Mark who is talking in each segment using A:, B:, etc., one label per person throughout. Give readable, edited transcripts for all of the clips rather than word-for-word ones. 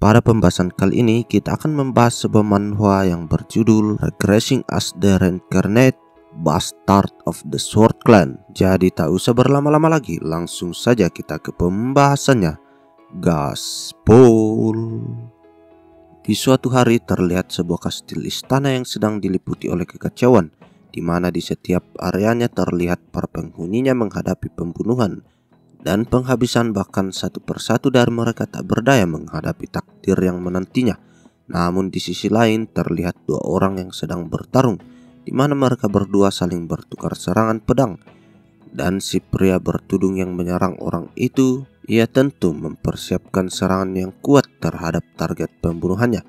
A: Pada pembahasan kali ini kita akan membahas sebuah manhwa yang berjudul Regressing as the Reincarnate Bastard of the Sword Clan. Jadi tak usah berlama-lama lagi, langsung saja kita ke pembahasannya. Gaspol. Di suatu hari terlihat sebuah kastil istana yang sedang diliputi oleh kekacauan, di mana di setiap areanya terlihat para penghuninya menghadapi pembunuhan dan penghabisan, bahkan satu persatu dari mereka tak berdaya menghadapi takdir yang menantinya. Namun di sisi lain terlihat dua orang yang sedang bertarung, di mana mereka berdua saling bertukar serangan pedang. Dan si pria bertudung yang menyerang orang itu, ia tentu mempersiapkan serangan yang kuat terhadap target pembunuhannya.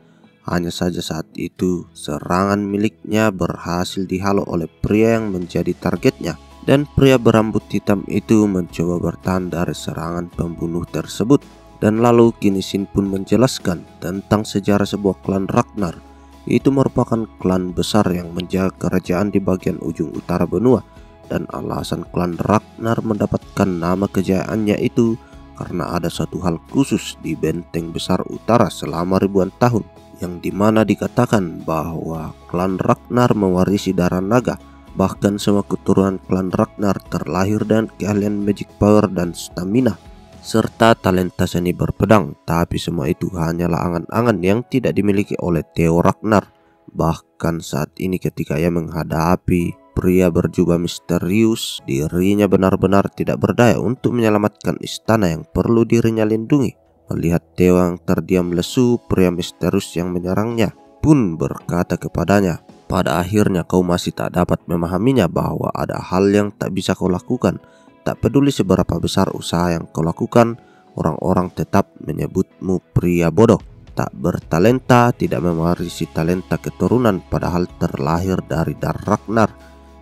A: Hanya saja saat itu serangan miliknya berhasil dihalau oleh pria yang menjadi targetnya. Dan pria berambut hitam itu mencoba bertahan dari serangan pembunuh tersebut. Dan lalu kini Shin pun menjelaskan tentang sejarah sebuah klan Ragnar. Itu merupakan klan besar yang menjaga kerajaan di bagian ujung utara benua. Dan alasan klan Ragnar mendapatkan nama kejayaannya itu karena ada suatu hal khusus di benteng besar utara selama ribuan tahun, yang dimana dikatakan bahwa klan Ragnar mewarisi darah naga. Bahkan semua keturunan klan Ragnar terlahir dengan keahlian magic power dan stamina, serta talenta seni berpedang. Tapi semua itu hanyalah angan-angan yang tidak dimiliki oleh Theo Ragnar. Bahkan saat ini ketika ia menghadapi pria berjubah misterius, dirinya benar-benar tidak berdaya untuk menyelamatkan istana yang perlu dirinya lindungi. Melihat Theo yang terdiam lesu, pria misterius yang menyerangnya pun berkata kepadanya, "Pada akhirnya kau masih tak dapat memahaminya bahwa ada hal yang tak bisa kau lakukan. Tak peduli seberapa besar usaha yang kau lakukan, orang-orang tetap menyebutmu pria bodoh, tak bertalenta, tidak mewarisi talenta keturunan padahal terlahir dari darah Ragnar.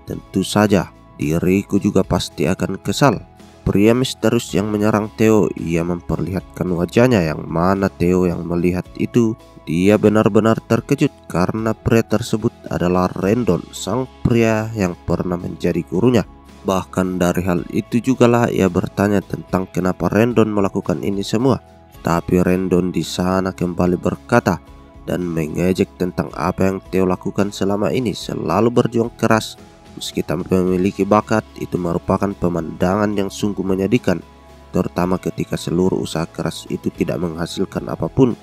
A: Tentu saja diriku juga pasti akan kesal." Pria misterius yang menyerang Theo, ia memperlihatkan wajahnya, yang mana Theo yang melihat itu, dia benar-benar terkejut karena pria tersebut adalah Rendon, sang pria yang pernah menjadi gurunya. Bahkan dari hal itu jugalah ia bertanya tentang kenapa Rendon melakukan ini semua. Tapi Rendon di sana kembali berkata dan mengejek tentang apa yang Theo lakukan selama ini, selalu berjuang keras. Meski tak memiliki bakat, itu merupakan pemandangan yang sungguh menyedihkan, terutama ketika seluruh usaha keras itu tidak menghasilkan apapun.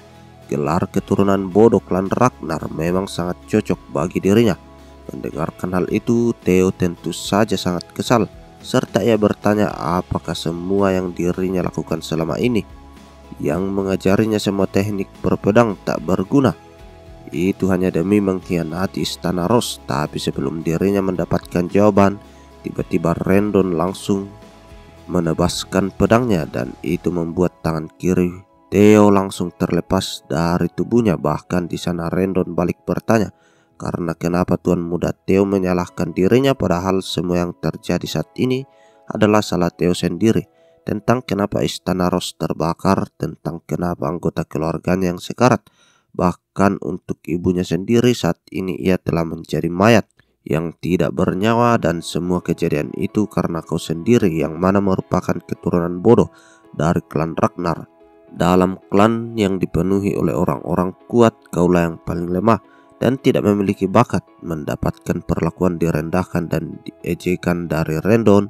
A: Gelar keturunan bodoh klan Ragnar memang sangat cocok bagi dirinya. Mendengarkan hal itu, Theo tentu saja sangat kesal, serta ia bertanya apakah semua yang dirinya lakukan selama ini, yang mengajarinya semua teknik berpedang, tak berguna. Itu hanya demi mengkhianati istana Ros. Tapi sebelum dirinya mendapatkan jawaban, tiba-tiba Rendon langsung menebaskan pedangnya, dan itu membuat tangan kiri Theo langsung terlepas dari tubuhnya. Bahkan di sana Rendon balik bertanya karena kenapa Tuan Muda Theo menyalahkan dirinya, padahal semua yang terjadi saat ini adalah salah Theo sendiri. Tentang kenapa istana Ros terbakar, tentang kenapa anggota keluarganya yang sekarat, bahkan untuk ibunya sendiri saat ini ia telah menjadi mayat yang tidak bernyawa. Dan semua kejadian itu karena kau sendiri, yang mana merupakan keturunan bodoh dari klan Ragnar. Dalam klan yang dipenuhi oleh orang-orang kuat, kaulah yang paling lemah dan tidak memiliki bakat. Mendapatkan perlakuan direndahkan dan diejekan dari Rendon,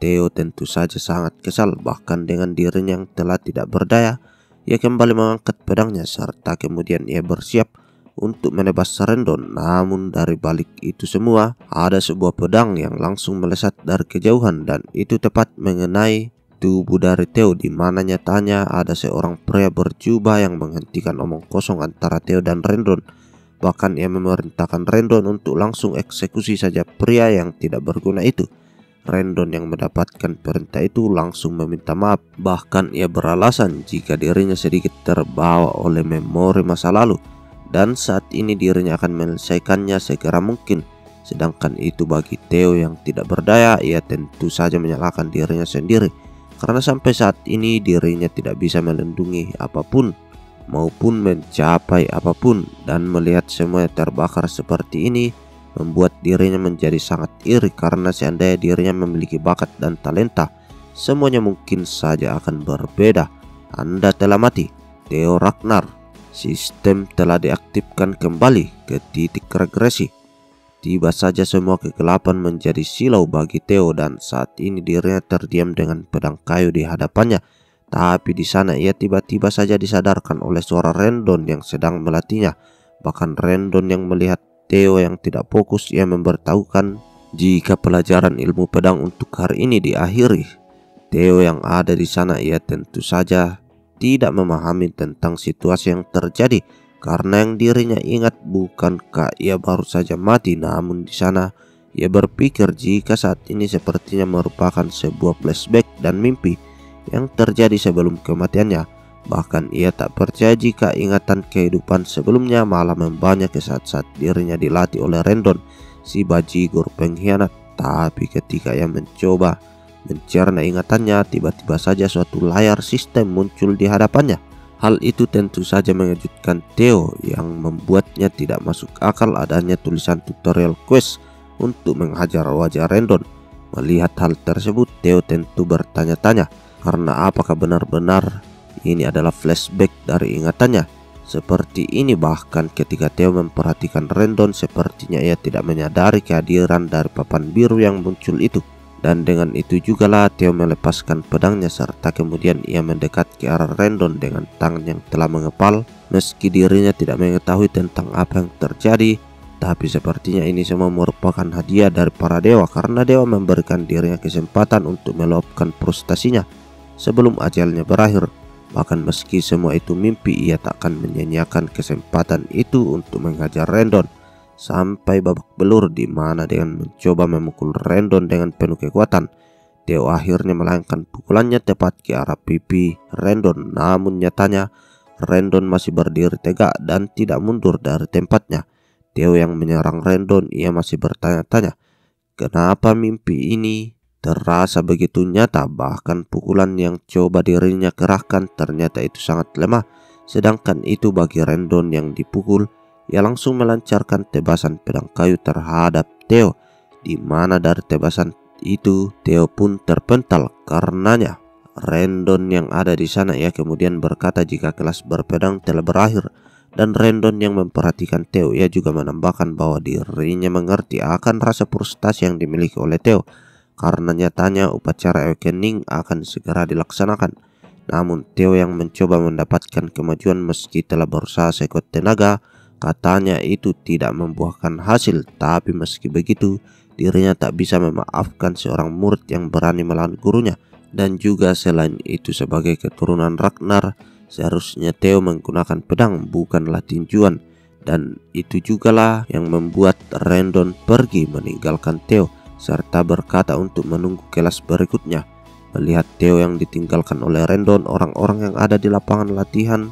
A: Theo tentu saja sangat kesal. Bahkan dengan dirinya yang telah tidak berdaya, ia kembali mengangkat pedangnya serta kemudian ia bersiap untuk menebas Rendon. Namun dari balik itu semua ada sebuah pedang yang langsung melesat dari kejauhan, dan itu tepat mengenai tubuh dari Theo, di mana nyatanya ada seorang pria berjubah yang menghentikan omong kosong antara Theo dan Rendon. Bahkan ia memerintahkan Rendon untuk langsung eksekusi saja pria yang tidak berguna itu. Rendon yang mendapatkan perintah itu langsung meminta maaf. Bahkan ia beralasan jika dirinya sedikit terbawa oleh memori masa lalu, dan saat ini dirinya akan menyelesaikannya segera mungkin. Sedangkan itu bagi Theo yang tidak berdaya, ia tentu saja menyalahkan dirinya sendiri, karena sampai saat ini dirinya tidak bisa melindungi apapun maupun mencapai apapun. Dan melihat semuanya terbakar seperti ini membuat dirinya menjadi sangat iri, karena seandainya dirinya memiliki bakat dan talenta, semuanya mungkin saja akan berbeda. Anda telah mati, Theo Ragnar. Sistem telah diaktifkan kembali ke titik regresi. Tiba saja semua kegelapan menjadi silau bagi Theo dan saat ini dirinya terdiam dengan pedang kayu di hadapannya. Tapi di sana ia tiba-tiba saja disadarkan oleh suara Rendon yang sedang melatihnya. Bahkan Rendon yang melihat Theo yang tidak fokus, ia memberitahukan jika pelajaran ilmu pedang untuk hari ini diakhiri. Theo yang ada di sana ia tentu saja tidak memahami tentang situasi yang terjadi. Karena yang dirinya ingat bukankah ia baru saja mati, namun di sana ia berpikir jika saat ini sepertinya merupakan sebuah flashback dan mimpi yang terjadi sebelum kematiannya. Bahkan ia tak percaya jika ingatan kehidupan sebelumnya malah membanyak saat-saat dirinya dilatih oleh Rendon, si bajigur pengkhianat. Tapi ketika ia mencoba mencerna ingatannya, tiba-tiba saja suatu layar sistem muncul di hadapannya. Hal itu tentu saja mengejutkan Theo yang membuatnya tidak masuk akal adanya tulisan tutorial quest untuk menghajar wajah Rendon. Melihat hal tersebut, Theo tentu bertanya-tanya karena apakah benar-benar ini adalah flashback dari ingatannya. Seperti ini bahkan ketika Theo memperhatikan Rendon, sepertinya ia tidak menyadari kehadiran dari papan biru yang muncul itu. Dan dengan itu juga lah Theo melepaskan pedangnya serta kemudian ia mendekat ke arah Rendon dengan tangan yang telah mengepal. Meski dirinya tidak mengetahui tentang apa yang terjadi, tapi sepertinya ini semua merupakan hadiah dari para dewa karena dewa memberikan dirinya kesempatan untuk meluapkan frustasinya sebelum ajalnya berakhir. Bahkan meski semua itu mimpi, ia tak akan menyanyiakan kesempatan itu untuk menghajar Rendon sampai babak belur, di mana dengan mencoba memukul Rendon dengan penuh kekuatan, Theo akhirnya melayangkan pukulannya tepat ke arah pipi Rendon. Namun nyatanya Rendon masih berdiri tegak dan tidak mundur dari tempatnya. Theo yang menyerang Rendon, ia masih bertanya-tanya kenapa mimpi ini terasa begitu nyata. Bahkan pukulan yang coba dirinya kerahkan ternyata itu sangat lemah. Sedangkan itu bagi Rendon yang dipukul, ia langsung melancarkan tebasan pedang kayu terhadap Theo, di mana dari tebasan itu Theo pun terpental karenanya. Rendon yang ada di sana ia kemudian berkata jika kelas berpedang telah berakhir, dan Rendon yang memperhatikan Theo ia juga menambahkan bahwa dirinya mengerti akan rasa frustasi yang dimiliki oleh Theo karena nyatanya upacara awakening akan segera dilaksanakan. Namun Theo yang mencoba mendapatkan kemajuan meski telah berusaha sekuat tenaga, katanya itu tidak membuahkan hasil. Tapi meski begitu, dirinya tak bisa memaafkan seorang murid yang berani melawan gurunya. Dan juga selain itu sebagai keturunan Ragnar, seharusnya Theo menggunakan pedang bukanlah tinjuan. Dan itu jugalah yang membuat Rendon pergi meninggalkan Theo serta berkata untuk menunggu kelas berikutnya. Melihat Theo yang ditinggalkan oleh Rendon, orang-orang yang ada di lapangan latihan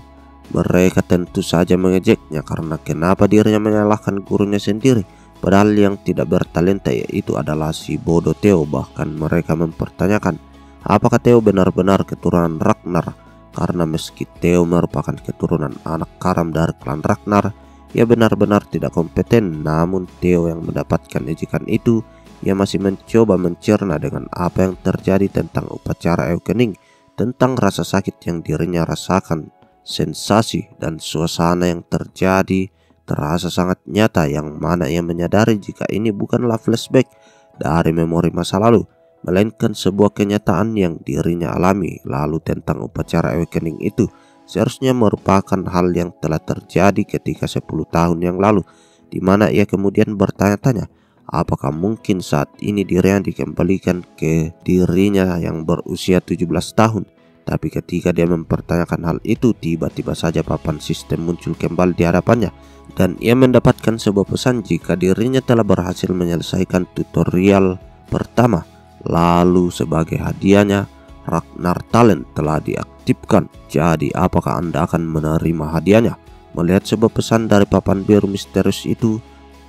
A: mereka tentu saja mengejeknya karena kenapa dirinya menyalahkan gurunya sendiri, padahal yang tidak bertalenta yaitu adalah si bodoh Theo. Bahkan mereka mempertanyakan apakah Theo benar-benar keturunan Ragnar, karena meski Theo merupakan keturunan anak karam dari klan Ragnar, ia benar-benar tidak kompeten. Namun Theo yang mendapatkan ejekan itu, ia masih mencoba mencerna dengan apa yang terjadi tentang upacara awakening, tentang rasa sakit yang dirinya rasakan. Sensasi dan suasana yang terjadi terasa sangat nyata, yang mana ia menyadari jika ini bukanlah flashback dari memori masa lalu, melainkan sebuah kenyataan yang dirinya alami. Lalu tentang upacara awakening itu seharusnya merupakan hal yang telah terjadi ketika 10 tahun yang lalu, di mana ia kemudian bertanya-tanya apakah mungkin saat ini dirinya dikembalikan ke dirinya yang berusia 17 tahun. Tapi ketika dia mempertanyakan hal itu, tiba-tiba saja papan sistem muncul kembali di hadapannya, dan ia mendapatkan sebuah pesan jika dirinya telah berhasil menyelesaikan tutorial pertama. Lalu sebagai hadiahnya, Ragnar Talent telah diaktifkan. Jadi apakah Anda akan menerima hadiahnya? Melihat sebuah pesan dari papan biru misterius itu,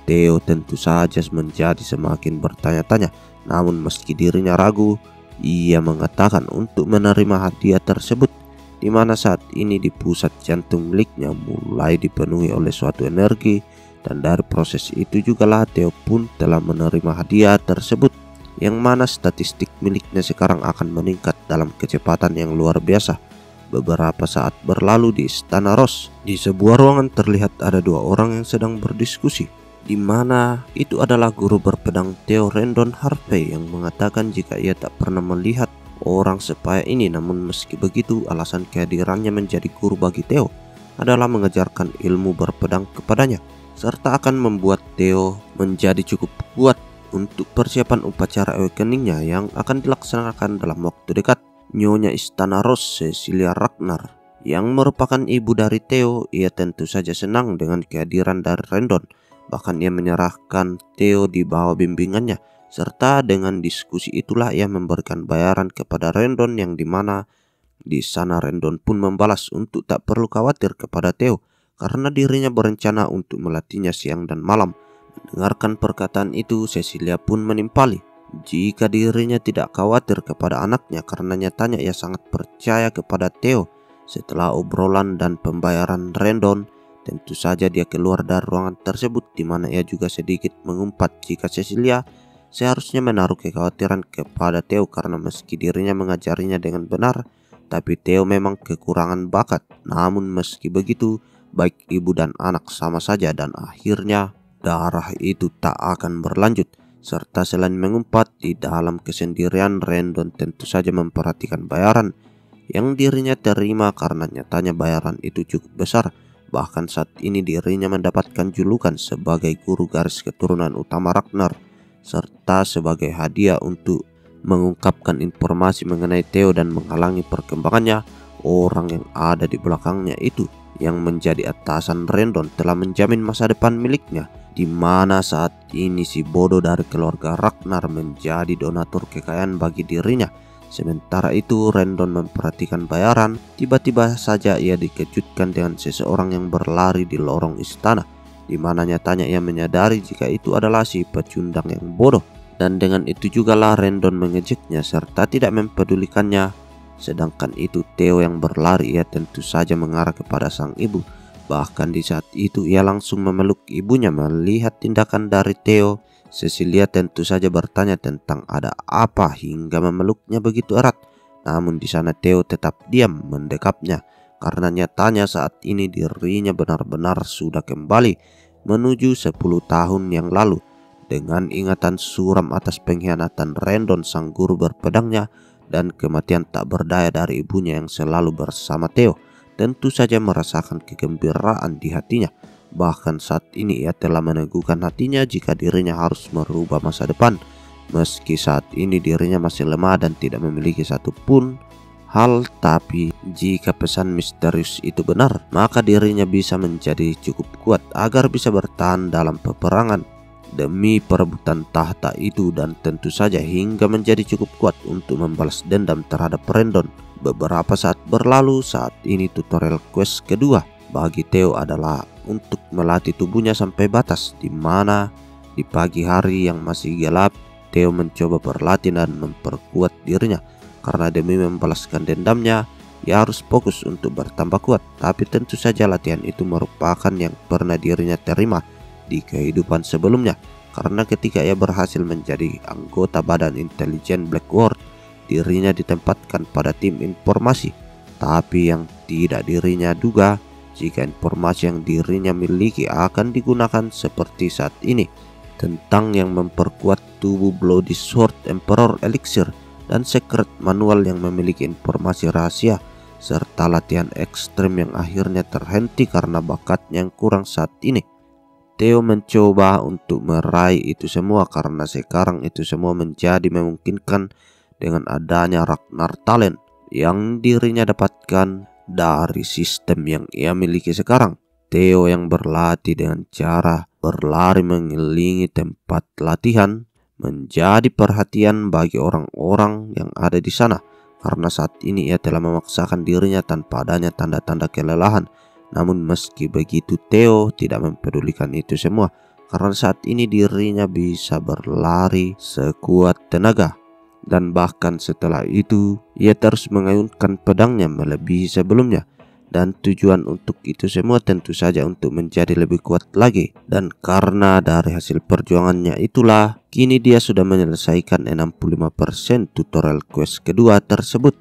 A: Theo tentu saja menjadi semakin bertanya-tanya. Namun meski dirinya ragu, ia mengatakan untuk menerima hadiah tersebut, di mana saat ini di pusat jantung miliknya mulai dipenuhi oleh suatu energi, dan dari proses itu juga lah Theo pun telah menerima hadiah tersebut, yang mana statistik miliknya sekarang akan meningkat dalam kecepatan yang luar biasa. Beberapa saat berlalu di Istana Ross. Di sebuah ruangan terlihat ada dua orang yang sedang berdiskusi, di mana itu adalah guru berpedang Theo Rendon Harvey yang mengatakan jika ia tak pernah melihat orang sepaya ini. Namun meski begitu, alasan kehadirannya menjadi guru bagi Theo adalah mengajarkan ilmu berpedang kepadanya, serta akan membuat Theo menjadi cukup kuat untuk persiapan upacara awakeningnya yang akan dilaksanakan dalam waktu dekat. Nyonya Istana Ross, Cecilia Ragnar, yang merupakan ibu dari Theo, ia tentu saja senang dengan kehadiran dari Rendon. Bahkan ia menyerahkan Theo di bawah bimbingannya, serta dengan diskusi itulah ia memberikan bayaran kepada Rendon, yang dimana di sana Rendon pun membalas untuk tak perlu khawatir kepada Theo karena dirinya berencana untuk melatihnya siang dan malam. Mendengarkan perkataan itu, Cecilia pun menimpali jika dirinya tidak khawatir kepada anaknya karena nyatanya ia sangat percaya kepada Theo. Setelah obrolan dan pembayaran Rendon, tentu saja dia keluar dari ruangan tersebut, di mana ia juga sedikit mengumpat jika Cecilia seharusnya menaruh kekhawatiran kepada Theo karena meski dirinya mengajarinya dengan benar, tapi Theo memang kekurangan bakat. Namun meski begitu, baik ibu dan anak sama saja dan akhirnya darah itu tak akan berlanjut. Serta selain mengumpat di dalam kesendirian, Rendon tentu saja memperhatikan bayaran yang dirinya terima karena nyatanya bayaran itu cukup besar. Bahkan saat ini dirinya mendapatkan julukan sebagai guru garis keturunan utama Ragnar, serta sebagai hadiah untuk mengungkapkan informasi mengenai Theo dan menghalangi perkembangannya. Orang yang ada di belakangnya itu yang menjadi atasan Rendon telah menjamin masa depan miliknya, di mana saat ini si bodoh dari keluarga Ragnar menjadi donatur kekayaan bagi dirinya. Sementara itu Rendon memperhatikan bayaran. Tiba-tiba saja ia dikejutkan dengan seseorang yang berlari di lorong istana, di mana nyatanya ia menyadari jika itu adalah si pecundang yang bodoh. Dan dengan itu jugalah Rendon mengejeknya serta tidak mempedulikannya. Sedangkan itu Theo yang berlari, ia tentu saja mengarah kepada sang ibu. Bahkan di saat itu ia langsung memeluk ibunya. Melihat tindakan dari Theo, Cecilia tentu saja bertanya tentang ada apa hingga memeluknya begitu erat. Namun di sana Theo tetap diam mendekapnya karena nyatanya saat ini dirinya benar-benar sudah kembali menuju 10 tahun yang lalu. Dengan ingatan suram atas pengkhianatan Rendon sang guru berpedangnya dan kematian tak berdaya dari ibunya yang selalu bersama Theo, tentu saja merasakan kegembiraan di hatinya. Bahkan saat ini ia telah meneguhkan hatinya jika dirinya harus merubah masa depan. Meski saat ini dirinya masih lemah dan tidak memiliki satupun hal, tapi jika pesan misterius itu benar, maka dirinya bisa menjadi cukup kuat agar bisa bertahan dalam peperangan demi perebutan tahta itu, dan tentu saja hingga menjadi cukup kuat untuk membalas dendam terhadap Rendon. Beberapa saat berlalu. Saat ini tutorial quest kedua bagi Theo adalah untuk melatih tubuhnya sampai batas, di mana di pagi hari yang masih gelap Theo mencoba berlatih dan memperkuat dirinya karena demi membalaskan dendamnya ia harus fokus untuk bertambah kuat. Tapi tentu saja latihan itu merupakan yang pernah dirinya terima di kehidupan sebelumnya, karena ketika ia berhasil menjadi anggota badan intelijen Blackworld, dirinya ditempatkan pada tim informasi. Tapi yang tidak dirinya duga jika informasi yang dirinya miliki akan digunakan seperti saat ini, tentang yang memperkuat tubuh Bloody Sword Emperor Elixir dan secret manual yang memiliki informasi rahasia, serta latihan ekstrim yang akhirnya terhenti karena bakatnya yang kurang saat ini. Theo mencoba untuk meraih itu semua karena sekarang itu semua menjadi memungkinkan dengan adanya Ragnar Talent yang dirinya dapatkan dari sistem yang ia miliki sekarang. Theo yang berlatih dengan cara berlari mengelilingi tempat latihan menjadi perhatian bagi orang-orang yang ada di sana, karena saat ini ia telah memaksakan dirinya tanpa adanya tanda-tanda kelelahan. Namun meski begitu Theo tidak mempedulikan itu semua karena saat ini dirinya bisa berlari sekuat tenaga. Dan bahkan setelah itu ia terus mengayunkan pedangnya melebihi sebelumnya. Dan tujuan untuk itu semua tentu saja untuk menjadi lebih kuat lagi. Dan karena dari hasil perjuangannya itulah kini dia sudah menyelesaikan 65% tutorial quest kedua tersebut.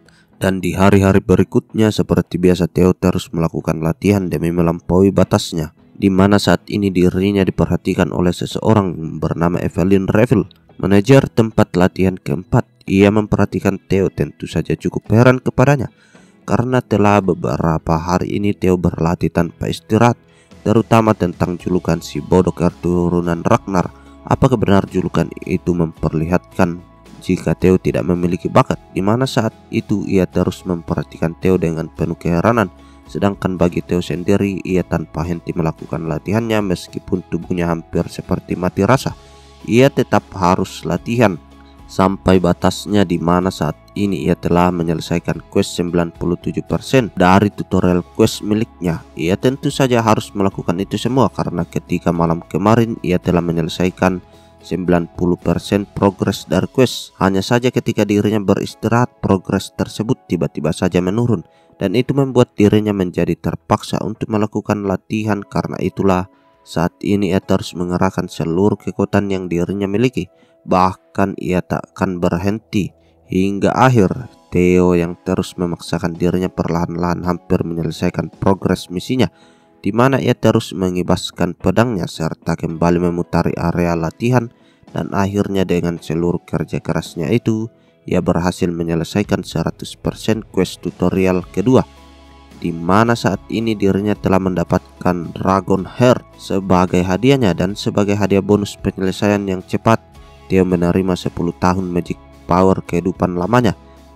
A: Dan di hari-hari berikutnya seperti biasa Theo terus melakukan latihan demi melampaui batasnya, di mana saat ini dirinya diperhatikan oleh seseorang bernama Evelyn Revel, manajer tempat latihan keempat. Ia memperhatikan Theo tentu saja cukup heran kepadanya, karena telah beberapa hari ini Theo berlatih tanpa istirahat, terutama tentang julukan si bodoh keturunan Ragnar. Apakah benar julukan itu memperlihatkan jika Theo tidak memiliki bakat, di mana saat itu ia terus memperhatikan Theo dengan penuh keheranan. Sedangkan bagi Theo sendiri, ia tanpa henti melakukan latihannya meskipun tubuhnya hampir seperti mati rasa. Ia tetap harus latihan sampai batasnya, di mana saat ini ia telah menyelesaikan quest 97% dari tutorial quest miliknya. Ia tentu saja harus melakukan itu semua karena ketika malam kemarin ia telah menyelesaikan 90% progres dari quest. Hanya saja ketika dirinya beristirahat, progres tersebut tiba-tiba saja menurun, dan itu membuat dirinya menjadi terpaksa untuk melakukan latihan. Karena itulah saat ini ia terus mengerahkan seluruh kekuatan yang dirinya miliki. Bahkan ia tak akan berhenti hingga akhir. Theo yang terus memaksakan dirinya perlahan-lahan hampir menyelesaikan progres misinya, di mana ia terus mengibaskan pedangnya serta kembali memutari area latihan, dan akhirnya dengan seluruh kerja kerasnya itu ia berhasil menyelesaikan 100% quest tutorial kedua, di mana saat ini dirinya telah mendapatkan Dragon Heart sebagai hadiahnya. Dan sebagai hadiah bonus penyelesaian yang cepat, Theo menerima 10 tahun magic power kehidupan lamanya.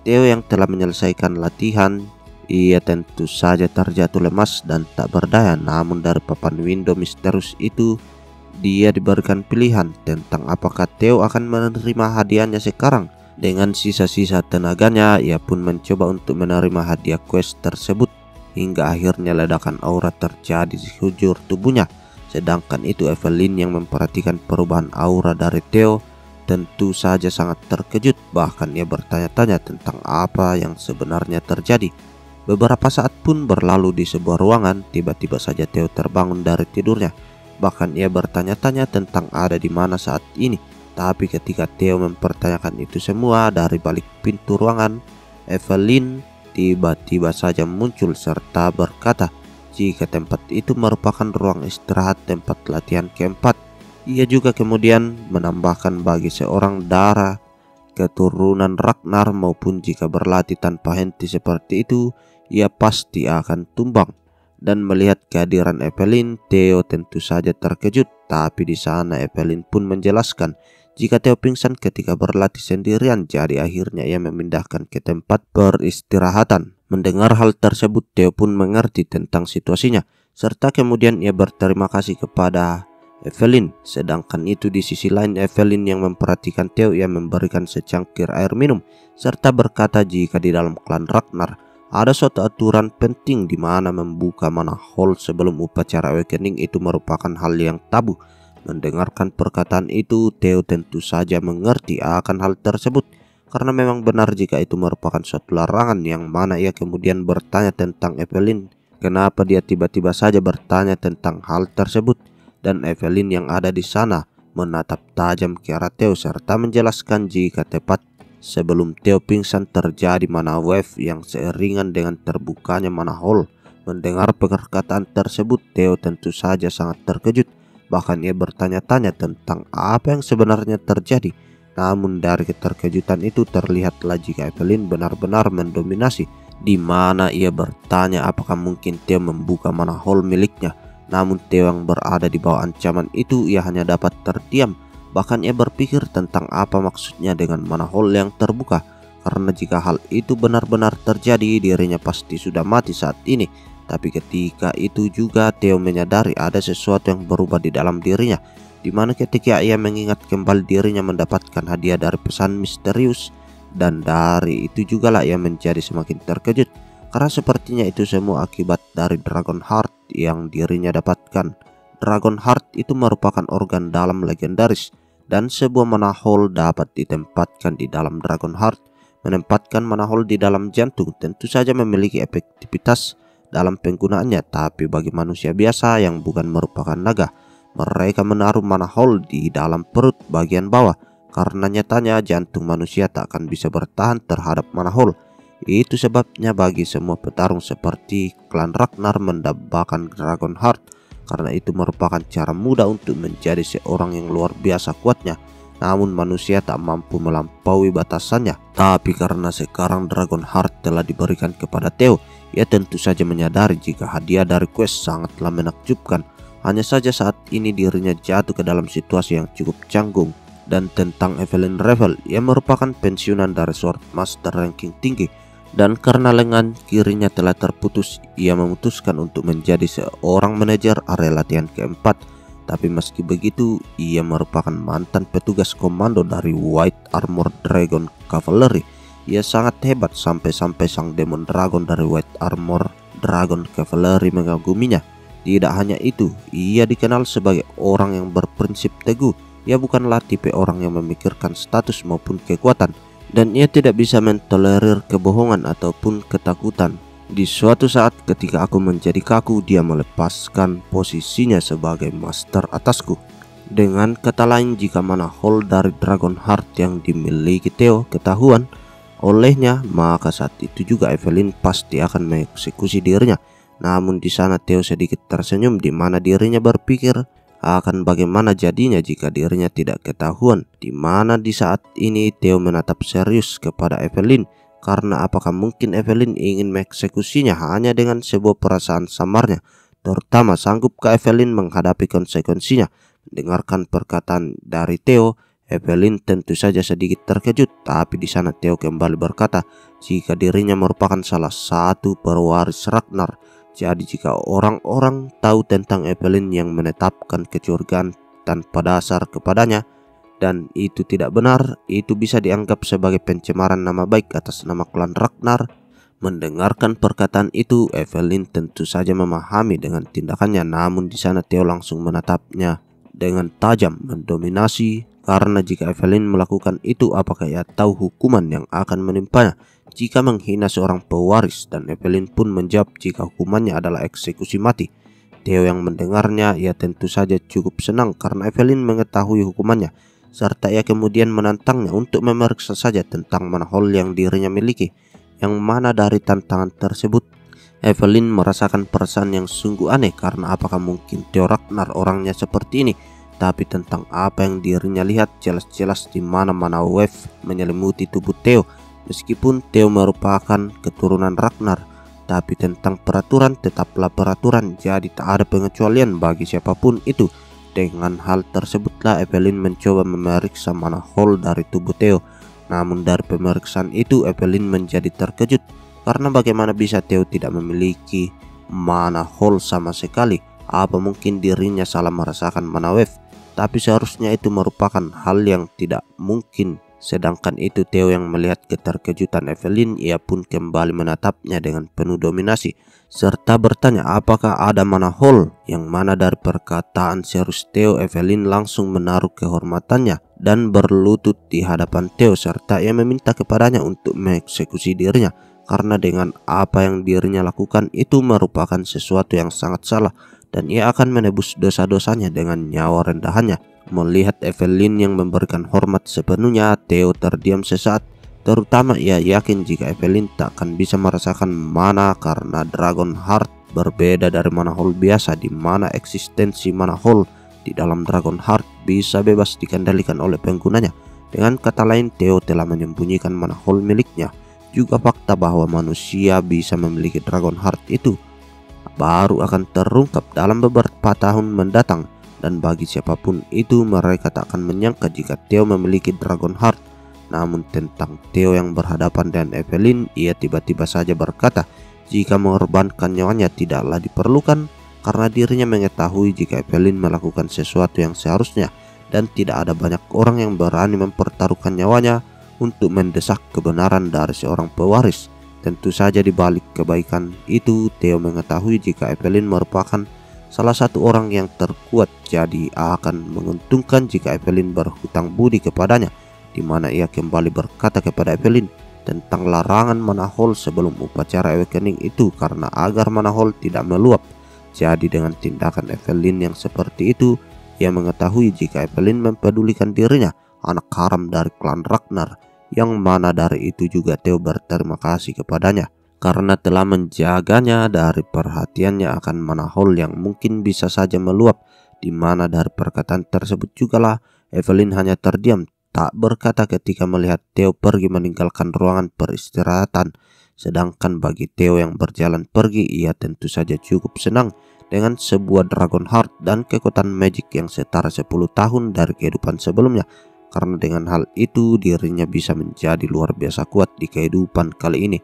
A: Theo yang telah menyelesaikan latihan, ia tentu saja terjatuh lemas dan tak berdaya. Namun dari papan window misterius itu, dia diberikan pilihan tentang apakah Theo akan menerima hadiahnya sekarang. Dengan sisa-sisa tenaganya, ia pun mencoba untuk menerima hadiah quest tersebut, hingga akhirnya ledakan aura terjadi di sekujur tubuhnya. Sedangkan itu Evelyn yang memperhatikan perubahan aura dari Theo tentu saja sangat terkejut. Bahkan ia bertanya-tanya tentang apa yang sebenarnya terjadi. Beberapa saat pun berlalu di sebuah ruangan. Tiba-tiba saja Theo terbangun dari tidurnya. Bahkan ia bertanya-tanya tentang ada di mana saat ini. Tapi ketika Theo mempertanyakan itu semua, dari balik pintu ruangan, Evelyn tiba-tiba saja muncul serta berkata jika tempat itu merupakan ruang istirahat tempat latihan keempat. Ia juga kemudian menambahkan bagi seorang darah keturunan Ragnar maupun jika berlatih tanpa henti seperti itu, ia pasti akan tumbang. Dan melihat kehadiran Evelyn, Theo tentu saja terkejut. Tapi di sana Evelyn pun menjelaskan jika Theo pingsan ketika berlatih sendirian, jadi akhirnya ia memindahkan ke tempat peristirahatan. Mendengar hal tersebut, Theo pun mengerti tentang situasinya, serta kemudian ia berterima kasih kepada Evelyn. Sedangkan itu di sisi lain, Evelyn yang memperhatikan Theo, ia memberikan secangkir air minum serta berkata jika di dalam klan Ragnar ada suatu aturan penting di mana membuka mana hole sebelum upacara awakening itu merupakan hal yang tabu. Mendengarkan perkataan itu, Theo tentu saja mengerti akan hal tersebut, karena memang benar jika itu merupakan suatu larangan. Yang mana ia kemudian bertanya tentang Evelyn, kenapa dia tiba-tiba saja bertanya tentang hal tersebut. Dan Evelyn yang ada di sana menatap tajam ke arah Theo serta menjelaskan jika tepat sebelum Theo pingsan terjadi mana wave yang seiringan dengan terbukanya mana hole. Mendengar perkataan tersebut, Theo tentu saja sangat terkejut. Bahkan ia bertanya-tanya tentang apa yang sebenarnya terjadi. Namun dari keterkejutan itu terlihatlah jika Evelyn benar-benar mendominasi, di mana ia bertanya apakah mungkin Theo membuka mana hole miliknya. Namun Theo yang berada di bawah ancaman itu, ia hanya dapat terdiam. Bahkan ia berpikir tentang apa maksudnya dengan mana hole yang terbuka, karena jika hal itu benar-benar terjadi, dirinya pasti sudah mati saat ini. Tapi ketika itu juga Theo menyadari ada sesuatu yang berubah di dalam dirinya, di mana ketika ia mengingat kembali dirinya mendapatkan hadiah dari pesan misterius, dan dari itu jugalah ia menjadi semakin terkejut, karena sepertinya itu semua akibat dari Dragon Heart yang dirinya dapatkan. Dragon Heart itu merupakan organ dalam legendaris, dan sebuah mana hole dapat ditempatkan di dalam Dragon Heart. Menempatkan mana hole di dalam jantung tentu saja memiliki efektivitas dalam penggunaannya, tapi bagi manusia biasa yang bukan merupakan naga, mereka menaruh mana hole di dalam perut bagian bawah, karena nyatanya jantung manusia tak akan bisa bertahan terhadap mana hole. Itu sebabnya bagi semua petarung seperti klan Ragnar mendambakan Dragonheart, karena itu merupakan cara mudah untuk menjadi seorang yang luar biasa kuatnya. Namun manusia tak mampu melampaui batasannya. Tapi karena sekarang Dragonheart telah diberikan kepada Theo, ia tentu saja menyadari jika hadiah dari quest sangatlah menakjubkan. Hanya saja saat ini dirinya jatuh ke dalam situasi yang cukup canggung. Dan tentang Evelyn Revell, ia merupakan pensiunan dari Sword Master ranking tinggi. Dan karena lengan kirinya telah terputus, ia memutuskan untuk menjadi seorang manajer area latihan keempat. Tapi meski begitu, ia merupakan mantan petugas komando dari White Armor Dragon Cavalry. Ia sangat hebat sampai-sampai sang Demon Dragon dari White Armor Dragon Cavalry mengaguminya. Tidak hanya itu, ia dikenal sebagai orang yang berprinsip teguh. Ia bukanlah tipe orang yang memikirkan status maupun kekuatan, dan ia tidak bisa mentolerir kebohongan ataupun ketakutan. Di suatu saat ketika aku menjadi kaku, dia melepaskan posisinya sebagai master atasku. Dengan kata lain, jika mana hall dari Dragonheart yang dimiliki Theo ketahuan olehnya, maka saat itu juga Evelyn pasti akan mengeksekusi dirinya. Namun di sana Theo sedikit tersenyum, di mana dirinya berpikir akan bagaimana jadinya jika dirinya tidak ketahuan. Di mana di saat ini Theo menatap serius kepada Evelyn. Karena apakah mungkin Evelyn ingin mengeksekusinya hanya dengan sebuah perasaan samarnya? Terutama sanggupkah Evelyn menghadapi konsekuensinya? Mendengarkan perkataan dari Theo, Evelyn tentu saja sedikit terkejut. Tapi di sana Theo kembali berkata jika dirinya merupakan salah satu pewaris Ragnar. Jadi jika orang-orang tahu tentang Evelyn yang menetapkan kecurigaan tanpa dasar kepadanya, dan itu tidak benar, itu bisa dianggap sebagai pencemaran nama baik atas nama klan Ragnar. Mendengarkan perkataan itu, Evelyn tentu saja memahami dengan tindakannya. Namun di sana Theo langsung menatapnya dengan tajam, mendominasi. Karena jika Evelyn melakukan itu, apakah ia tahu hukuman yang akan menimpanya jika menghina seorang pewaris? Dan Evelyn pun menjawab jika hukumannya adalah eksekusi mati. Theo yang mendengarnya, ia tentu saja cukup senang karena Evelyn mengetahui hukumannya. Serta ia kemudian menantangnya untuk memeriksa saja tentang manhole yang dirinya miliki. Yang mana dari tantangan tersebut, Evelyn merasakan perasaan yang sungguh aneh. Karena apakah mungkin Theo Ragnar orangnya seperti ini? Tapi tentang apa yang dirinya lihat, jelas-jelas di mana-mana wave menyelimuti tubuh Theo. Meskipun Theo merupakan keturunan Ragnar, tapi tentang peraturan tetaplah peraturan. Jadi tak ada pengecualian bagi siapapun itu. Dengan hal tersebutlah Evelyn mencoba memeriksa manhole dari tubuh Theo. Namun dari pemeriksaan itu Evelyn menjadi terkejut. Karena bagaimana bisa Theo tidak memiliki manhole sama sekali? Apa mungkin dirinya salah merasakan mana wave? Tapi seharusnya itu merupakan hal yang tidak mungkin. Sedangkan itu Theo yang melihat keterkejutan Evelyn, ia pun kembali menatapnya dengan penuh dominasi serta bertanya apakah ada manhole. Yang mana dari perkataan serius Theo, Evelyn langsung menaruh kehormatannya dan berlutut di hadapan Theo serta ia meminta kepadanya untuk mengeksekusi dirinya. Karena dengan apa yang dirinya lakukan itu merupakan sesuatu yang sangat salah dan ia akan menebus dosa-dosanya dengan nyawa rendahannya. Melihat Evelyn yang memberikan hormat sepenuhnya, Theo terdiam sesaat. Terutama ia yakin jika Evelyn tak akan bisa merasakan mana karena Dragonheart berbeda dari manhole biasa, di mana eksistensi manhole di dalam Dragonheart bisa bebas dikendalikan oleh penggunanya. Dengan kata lain, Theo telah menyembunyikan manhole miliknya. Juga fakta bahwa manusia bisa memiliki Dragonheart itu baru akan terungkap dalam beberapa tahun mendatang. Dan bagi siapapun itu, mereka tak akan menyangka jika Theo memiliki Dragonheart. Namun tentang Theo yang berhadapan dengan Evelyn, ia tiba-tiba saja berkata jika mengorbankan nyawanya tidaklah diperlukan karena dirinya mengetahui jika Evelyn melakukan sesuatu yang seharusnya dan tidak ada banyak orang yang berani mempertaruhkan nyawanya untuk mendesak kebenaran dari seorang pewaris. Tentu saja di balik kebaikan itu, Theo mengetahui jika Evelyn merupakan salah satu orang yang terkuat, jadi akan menguntungkan jika Evelyn berhutang budi kepadanya. Di mana ia kembali berkata kepada Evelyn tentang larangan manhole sebelum upacara awakening itu karena agar manhole tidak meluap. Jadi dengan tindakan Evelyn yang seperti itu, ia mengetahui jika Evelyn mempedulikan dirinya, anak haram dari klan Ragnar. yang mana dari itu juga Theo berterima kasih kepadanya karena telah menjaganya dari perhatiannya akan Manahol yang mungkin bisa saja meluap, di mana dari perkataan tersebut jugalah Evelyn hanya terdiam tak berkata ketika melihat Theo pergi meninggalkan ruangan peristirahatan. Sedangkan bagi Theo yang berjalan pergi, ia tentu saja cukup senang dengan sebuah Dragon Heart dan kekuatan magic yang setara 10 tahun dari kehidupan sebelumnya. Karena dengan hal itu dirinya bisa menjadi luar biasa kuat di kehidupan kali ini.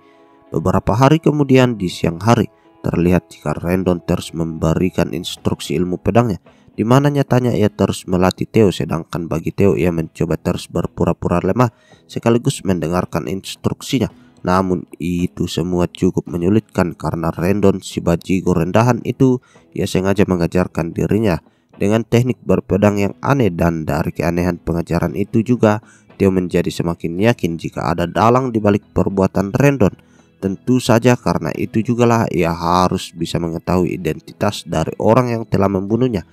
A: Beberapa hari kemudian di siang hari, terlihat jika Rendon terus memberikan instruksi ilmu pedangnya, di mana nyatanya ia terus melatih Theo, sedangkan bagi Theo ia mencoba terus berpura-pura lemah sekaligus mendengarkan instruksinya. Namun itu semua cukup menyulitkan karena Rendon si bajigur rendahan itu ia sengaja mengajarkan dirinya dengan teknik berpedang yang aneh, dan dari keanehan pengajaran itu juga Theo menjadi semakin yakin jika ada dalang di balik perbuatan Rendon. Tentu saja karena itu jugalah ia harus bisa mengetahui identitas dari orang yang telah membunuhnya.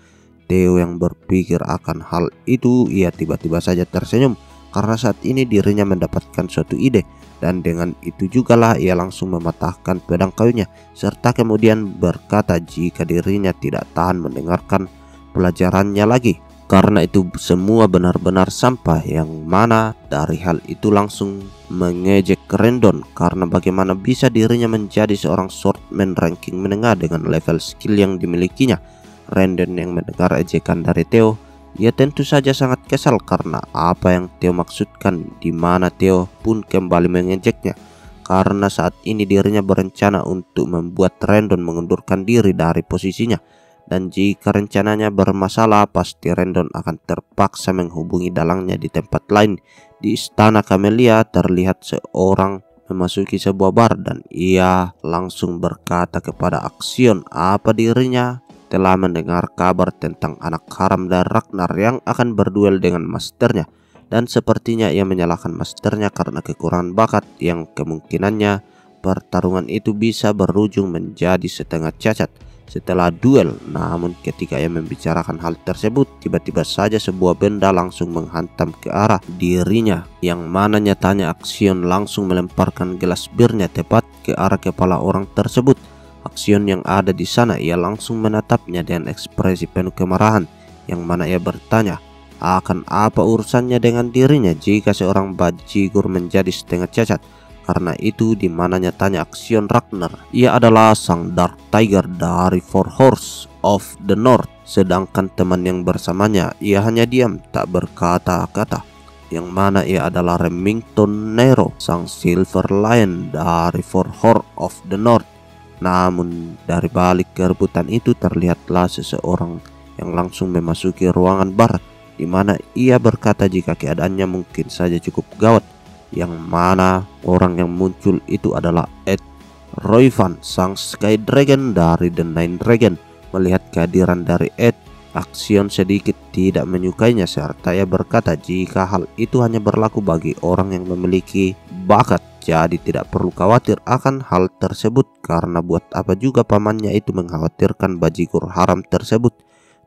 A: Theo yang berpikir akan hal itu, ia tiba-tiba saja tersenyum karena saat ini dirinya mendapatkan suatu ide, dan dengan itu jugalah ia langsung mematahkan pedang kayunya serta kemudian berkata jika dirinya tidak tahan mendengarkan pelajarannya lagi. Karena itu semua benar-benar sampah, yang mana dari hal itu langsung mengejek Rendon karena bagaimana bisa dirinya menjadi seorang swordman ranking menengah dengan level skill yang dimilikinya. Rendon yang mendengar ejekan dari Theo, ia tentu saja sangat kesal karena apa yang Theo maksudkan, di mana Theo pun kembali mengejeknya karena saat ini dirinya berencana untuk membuat Rendon mengundurkan diri dari posisinya. Dan jika rencananya bermasalah, pasti Rendon akan terpaksa menghubungi dalangnya di tempat lain. Di istana Camellia terlihat seorang memasuki sebuah bar, dan ia langsung berkata kepada Axion apa dirinya telah mendengar kabar tentang anak haram dari Ragnar yang akan berduel dengan masternya. Dan sepertinya ia menyalahkan masternya karena kekurangan bakat yang kemungkinannya pertarungan itu bisa berujung menjadi setengah cacat setelah duel. Namun ketika ia membicarakan hal tersebut, tiba-tiba saja sebuah benda langsung menghantam ke arah dirinya, yang mana nyatanya Axion langsung melemparkan gelas birnya tepat ke arah kepala orang tersebut. Axion yang ada di sana, ia langsung menatapnya dengan ekspresi penuh kemarahan, yang mana ia bertanya akan apa urusannya dengan dirinya jika seorang bajigur menjadi setengah cacat. Karena itu di mana nyatanya Axion Ragnar, ia adalah sang Dark Tiger dari Four Horse of the North, sedangkan teman yang bersamanya ia hanya diam tak berkata-kata, yang mana ia adalah Remington Nero, sang Silver Lion dari Four Horse of the North. Namun dari balik kerebutan itu terlihatlah seseorang yang langsung memasuki ruangan bar, di mana ia berkata jika keadaannya mungkin saja cukup gawat, yang mana orang yang muncul itu adalah Ed Royvan, sang Sky Dragon dari The Nine Dragon. Melihat kehadiran dari Ed, Axion sedikit tidak menyukainya serta ia berkata jika hal itu hanya berlaku bagi orang yang memiliki bakat, jadi tidak perlu khawatir akan hal tersebut karena buat apa juga pamannya itu mengkhawatirkan bajigur haram tersebut.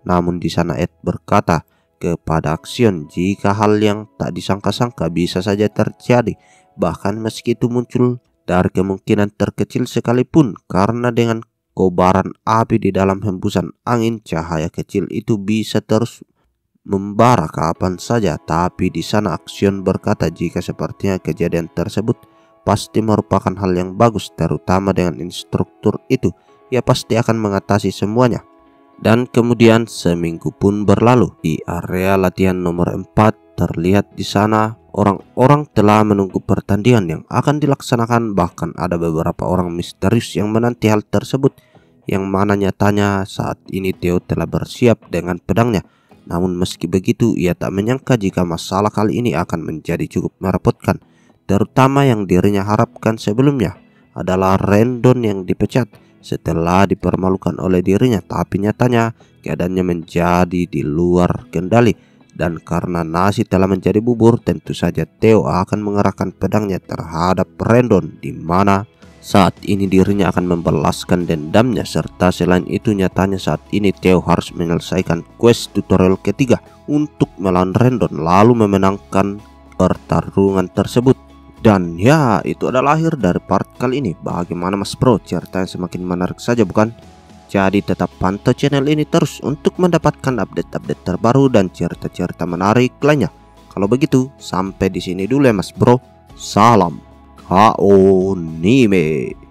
A: Namun di sana Ed berkata kepada Axion jika hal yang tak disangka-sangka bisa saja terjadi, bahkan meski itu muncul dari kemungkinan terkecil sekalipun, karena dengan kobaran api di dalam hembusan angin, cahaya kecil itu bisa terus membara kapan saja. Tapi di sana Axion berkata jika sepertinya kejadian tersebut pasti merupakan hal yang bagus, terutama dengan instruktur itu, ia pasti akan mengatasi semuanya. Dan kemudian seminggu pun berlalu. Di area latihan nomor 4 terlihat di sana orang-orang telah menunggu pertandingan yang akan dilaksanakan. Bahkan ada beberapa orang misterius yang menanti hal tersebut, yang mana nyatanya saat ini Theo telah bersiap dengan pedangnya. Namun meski begitu ia tak menyangka jika masalah kali ini akan menjadi cukup merepotkan, terutama yang dirinya harapkan sebelumnya adalah Rendon yang dipecat setelah dipermalukan oleh dirinya. Tapi nyatanya keadaannya menjadi di luar kendali, dan karena nasi telah menjadi bubur, tentu saja Theo akan mengerahkan pedangnya terhadap Rendon, di mana saat ini dirinya akan membalaskan dendamnya. Serta selain itu nyatanya saat ini Theo harus menyelesaikan quest tutorial ketiga untuk melawan Rendon lalu memenangkan pertarungan tersebut. Dan ya, itu adalah akhir dari part kali ini. Bagaimana Mas Bro? Ceritanya semakin menarik saja bukan? Jadi tetap pantau channel ini terus untuk mendapatkan update-update terbaru dan cerita-cerita menarik lainnya. Kalau begitu, sampai di sini dulu ya Mas Bro. Salam Kaonime.